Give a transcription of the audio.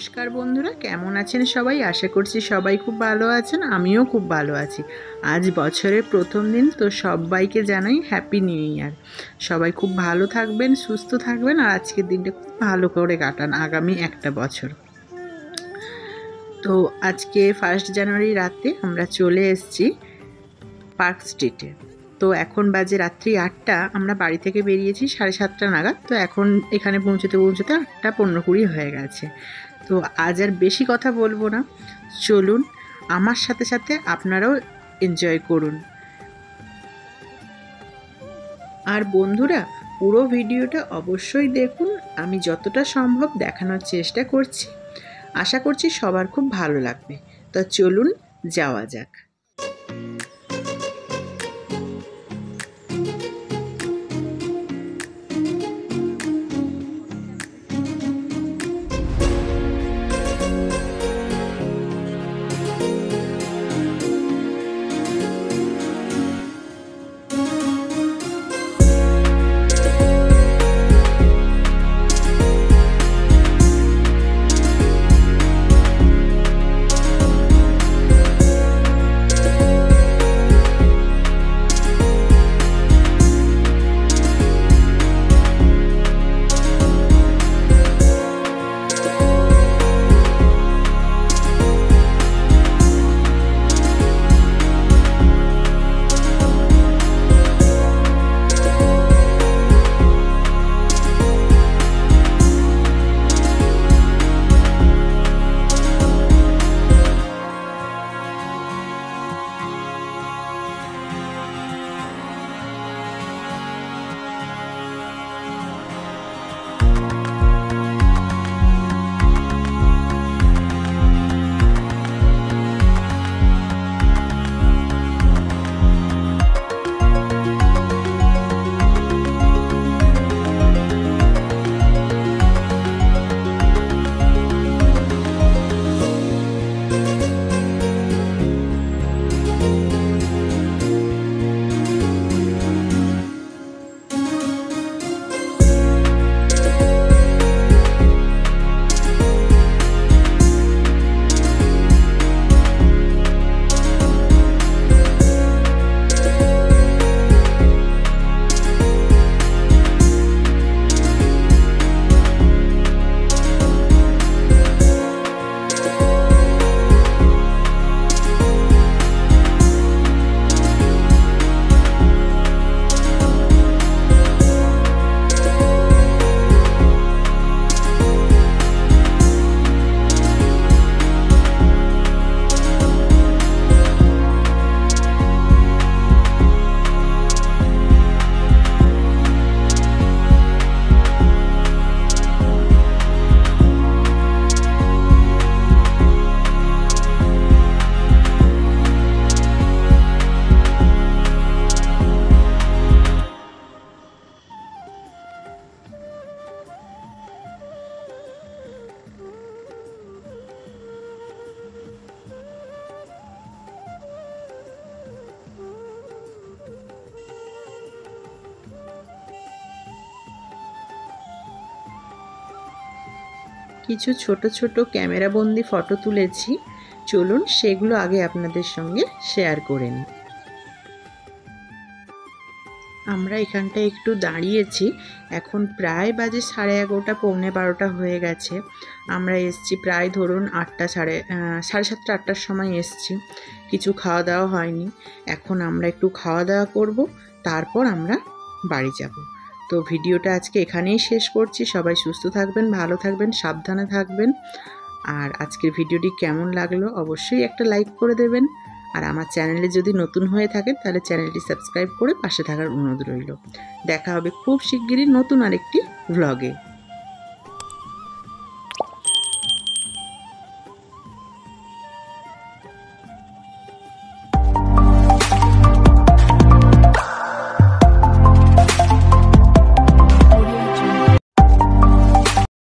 নমস্কার বন্ধুরা, কেমন আছেন সবাই? আশা করছি সবাই খুব ভালো আছেন। আমিও খুব ভালো আছি। আজ বছরের প্রথম দিন, তো সবাইকে জানাই হ্যাপি নিউ ইয়ার। সবাই খুব ভালো থাকবেন, সুস্থ থাকবেন, আর আজকের দিনটা খুব ভালো করে কাটান আগামী একটা বছর। তো আজকে 1 জানুয়ারি রাতে আমরা চলে এসেছি পার্ক স্ট্রিটে। তো এখন বাজে রাত্রি 8টা। আমরা বাড়ি থেকে বেরিয়েছি 7:30 নাগাদ। তো এখন এখানে পৌঁছতে 8:15-20 হয়ে গেছে। তো আজ আর বেশি কথা বলবো না, চলুন আমার সাথে সাথে আপনারাও এনজয় করুন। আর বন্ধুরা, পুরো ভিডিওটা অবশ্যই দেখুন। আমি যতটা সম্ভব দেখানোর চেষ্টা করছি। আশা করছি সবার খুব ভালো লাগবে। তো চলুন যাওয়া যাক। কিছু ছোট ছোট ক্যামেরাবন্দি ফটো তুলেছি, চলুন সেগুলো আগে আপনাদের সঙ্গে শেয়ার করে নিই। আমরা এখানটায় একটু দাঁড়িয়েছি। এখন প্রায় বাজে 11:30-12:15 হয়ে গেছে। আমরা এসছি প্রায় ধরুন 7:30-8টার সময় এসছি। কিছু খাওয়া দাওয়া হয়নি। এখন আমরা একটু খাওয়া দাওয়া করব, তারপর আমরা বাড়ি যাব। তো ভিডিওটা আজকে এখানেই শেষ করছি। সবাই সুস্থ থাকবেন, ভালো থাকবেন, সাবধানে থাকবেন। আর আজকের ভিডিওটি কেমন লাগলো অবশ্যই একটা লাইক করে দেবেন। আর আমার চ্যানেলে যদি নতুন হয়ে থাকেন তাহলে চ্যানেলটি সাবস্ক্রাইব করে পাশে থাকার অনুরোধ রইল। দেখা হবে খুব শিগগিরই নতুন আরেকটি ভ্লগে।